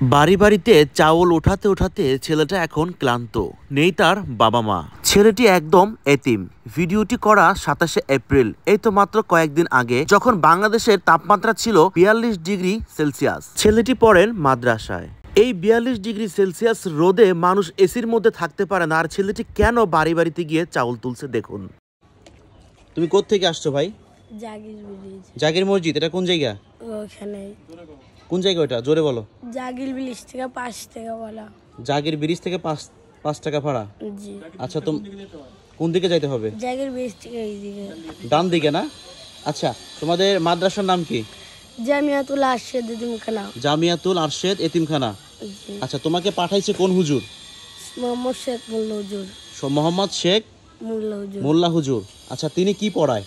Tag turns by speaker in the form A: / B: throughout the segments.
A: বাড়ি বাড়িতে চাউল ওঠাতে ওঠাতে ছেলেটা এখন ক্লান্ত, নেই তার বাবা মা। ছেলেটি একদম এতিম। ভিডিওটি করা 27শে এপ্রিল, এই তো মাত্র কয়েকদিন আগে, যখন বাংলাদেশের তাপমাত্রা ছিল 42 ডিগ্রি সেলসিয়াস। ছেলেটি পড়েন মাদ্রাসায়। এই 42 ডিগ্রি সেলসিয়াস রোদে মানুষ এসির মধ্যে থাকতে পারে না, আর ছেলেটি কেন বাড়ি বাড়িতে গিয়ে চাউল তুলছে দেখুন। তুমি কোত্থেকে আসছো ভাই? জাগির মসজিদ, এটা কোন জায়গা?
B: ওখানে।
A: কোন জায়গা ওটা? জোরে বলো।
B: জাগির ব্রিজ থেকে 5 টাকা ভাড়া।
A: জাগির ব্রিজ থেকে 5 টাকা ভাড়া?
B: জি।
A: আচ্ছা, তুমি কোন দিকে যাইতে হবে?
B: জাগির ব্রিজ থেকে এইদিকে,
A: ডান দিকে না? আচ্ছা, তোমাদের মাদ্রাসার নাম কি?
B: জামিয়াতুল আরশেদ এতিমখানা।
A: জামিয়াতুল আরশেদ এতিমখানা।
B: জি।
A: আচ্ছা, তোমাকে পাঠাইছে কোন হুজুর?
B: মোহাম্মদ শেখ মোল্লা হুজুর।
A: মোহাম্মদ শেখ মোল্লা হুজুর। আচ্ছা, তিনি কি পড়ায়?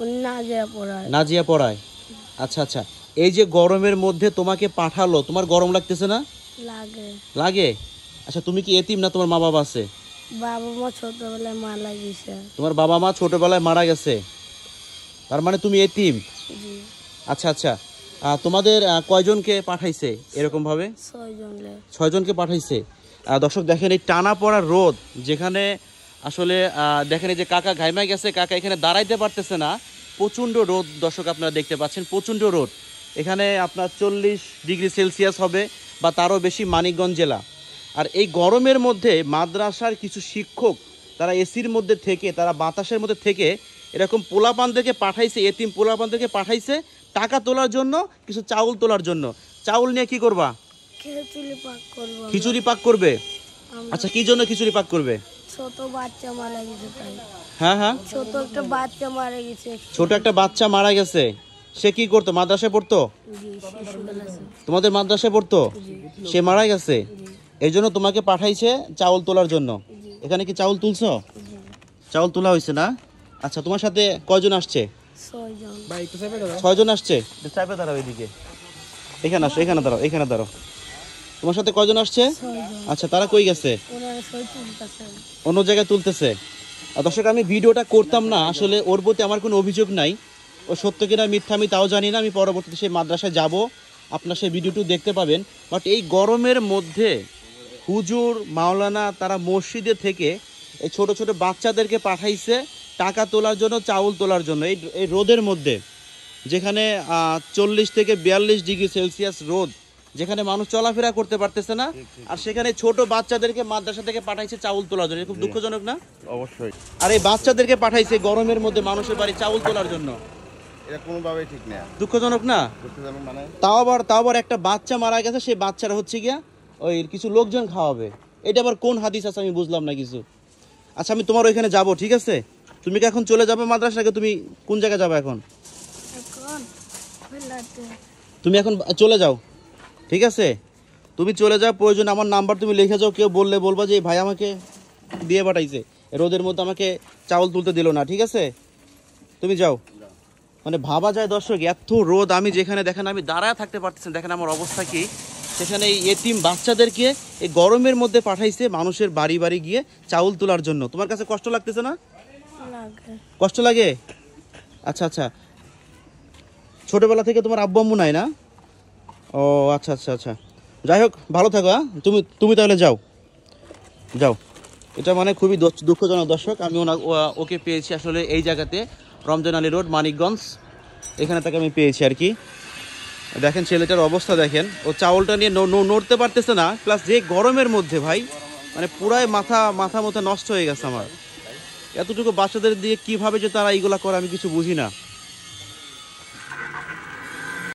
B: উনি নাজিয়া পড়ায়।
A: নাজিয়া পড়ায়। আচ্ছা আচ্ছা, এই যে গরমের মধ্যে তোমাকে পাঠালো, তোমার গরম লাগতেছে না?
B: লাগে।
A: লাগে। আচ্ছা, তুমি কি এতিম না তোমার মা বাবা আছে?
B: বাবা মা ছোটবেলায় মারা গেছে।
A: তোমার বাবা মা ছোটবেলায় মারা গেছে, তার মানে তুমি এতিম।
B: জি।
A: আচ্ছা আচ্ছা, তোমাদের কয়জনকে পাঠাইছে এরকম ভাবে?
B: 6
A: জনকে পাঠাইছে। দর্শক দেখেন, এই টানা পড়া রোদ, যেখানে আসলে দেখেন এই যে কাকা ঘাইমা গেছে, কাকা এখানে দাঁড়াইতে পারতেছে না, প্রচণ্ড রোদ। দর্শক আপনারা দেখতে পাচ্ছেন প্রচণ্ড রোদ। এখানে আপনার 40 ডিগ্রি সেলসিয়াস হবে বা তারও বেশি মানিকগঞ্জ জেলা। আর এই গরমের মধ্যে মাদ্রাসার কিছু শিক্ষক, তারা এসির মধ্যে থেকে, তারা বাতাসের মধ্যে থেকে এরকম পোলাপানদেরকে পাঠাইছে, এতিম পোলাপানদেরকে পাঠাইছে টাকা তোলার জন্য, কিছু চাউল তোলার জন্য। চাউল নিয়ে কি করবা? খিচুড়ি পাক করবে। আচ্ছা, কি জন্য খিচুড়ি পাক করবে?
B: ছোট বাচ্চা মারা গেছে তাই।
A: হ্যাঁ হ্যাঁ,
B: ছোট একটা বাচ্চা মারা গেছে।
A: ছোট একটা বাচ্চা মারা গেছে। সে কি করতো? মাদ্রাসায় পড়তো? তোমাদের মাদ্রাসায় পড়তো? সে মারা গেছে, এই জন্য তোমাকে পাঠাইছে চাউল তোলার জন্য। এখানে কি চাউল তুলছো? চাউল তোলা হয়েছে না? আচ্ছা, তোমার সাথে কয়জন আসছে? 6 জন আসছে। চাপে দাঁড়াও, এদিকে, এখানে আসো, এখানে দাঁড়াও, এখানে দাঁড়াও। তোমার সাথে কয়জন আসছে?
B: 6 জন।
A: আচ্ছা, তারা কই গেছে? অন্য জায়গায় তুলতেছে। দর্শক, আমি ভিডিওটা করতাম না আসলে, ওর প্রতি আমার কোনো অভিযোগ নাই। ও সত্য কিনা মিথ্যা আমি তাও জানি না। আমি পরবর্তীতে সেই মাদ্রাসায় যাব, আপনার সেই ভিডিওটি দেখতে পাবেন। বাট এই গরমের মধ্যে হুজুর মাওলানা তারা মসজিদে থেকে এই ছোট ছোট বাচ্চাদেরকে পাঠাইছে টাকা তোলার জন্য, চাউল তোলার জন্য। এই রোদের মধ্যে, যেখানে 40 থেকে 42 ডিগ্রি সেলসিয়াস রোদ, যেখানে মানুষ চলাফেরা করতে পারতেছে না, আর সেখানে ছোট বাচ্চাদেরকে মাদ্রাসা থেকে পাঠাইছে চাউল তোলার জন্য। খুব দুঃখজনক না?
C: অবশ্যই।
A: আর এই বাচ্চাদেরকে পাঠাইছে গরমের মধ্যে মানুষের বাড়ি চাউল তোলার জন্য।
C: এটা কোনোভাবেই ঠিক না।
A: দুঃখজনক না?
C: মানে
A: তাও আবার একটা বাচ্চা মারা গেছে, সেই বাচ্চারা হচ্ছে গিয়া ওই কিছু লোকজন খাওয়াবে। এটা আবার কোন হাদিস আছে আমি বুঝলাম না কিছু। আচ্ছা, আমি তোমার ওইখানে যাব, ঠিক আছে? তুমি কি এখন চলে যাবে মাদ্রাসাকে? তুমি কোন জায়গায় যাবে এখন? তুমি এখন চলে যাও, ঠিক আছে? তুমি চলে যাও, প্রয়োজন আমার নাম্বার তুমি লিখে যাও। কেউ বললে বলবা যে ভাই আমাকে দিয়ে পাঠাইছে, রোদের মধ্যে আমাকে চাউল তুলতে দিল না, ঠিক আছে? তুমি যাও। মানে ভাবা যায় দর্শক, এত রোদ, আমি যেখানে দেখেন আমি দাঁড়ায় থাকতে পারতেছি, দেখেন আমার অবস্থা কি। সেখানে এই এতিম বাচ্চাদেরকে এই গরমের মধ্যে পাঠাইছে মানুষের বাড়ি বাড়ি গিয়ে চাউল তোলার জন্য। তোমার কাছে কষ্ট লাগতেছে না? কষ্ট লাগে? আচ্ছা আচ্ছা, ছোটবেলা থেকে তোমার আব্বু আম্মু নাই না? ও আচ্ছা আচ্ছা আচ্ছা, যাই হোক, ভালো থাকো। হ্যাঁ, তুমি তাহলে যাও যাও। এটা মানে খুবই দুঃখজনক দর্শক। আমি ওকে পেয়েছি আসলে এই জায়গাতে, রমজান আলী রোড, মানিকগঞ্জ, এখানে তাকে আমি পেয়েছি আর কি। দেখেন ছেলেটার অবস্থা দেখেন, ও চাউলটা নিয়ে নড়তে পারতেছে না, প্লাস যে গরমের মধ্যে ভাই, মানে পুরাই মাথা নষ্ট হয়ে গেছে আমার। এতটুকু বাচ্চাদের দিয়ে কিভাবে যে তারা এইগুলা করে আমি কিছু বুঝি না।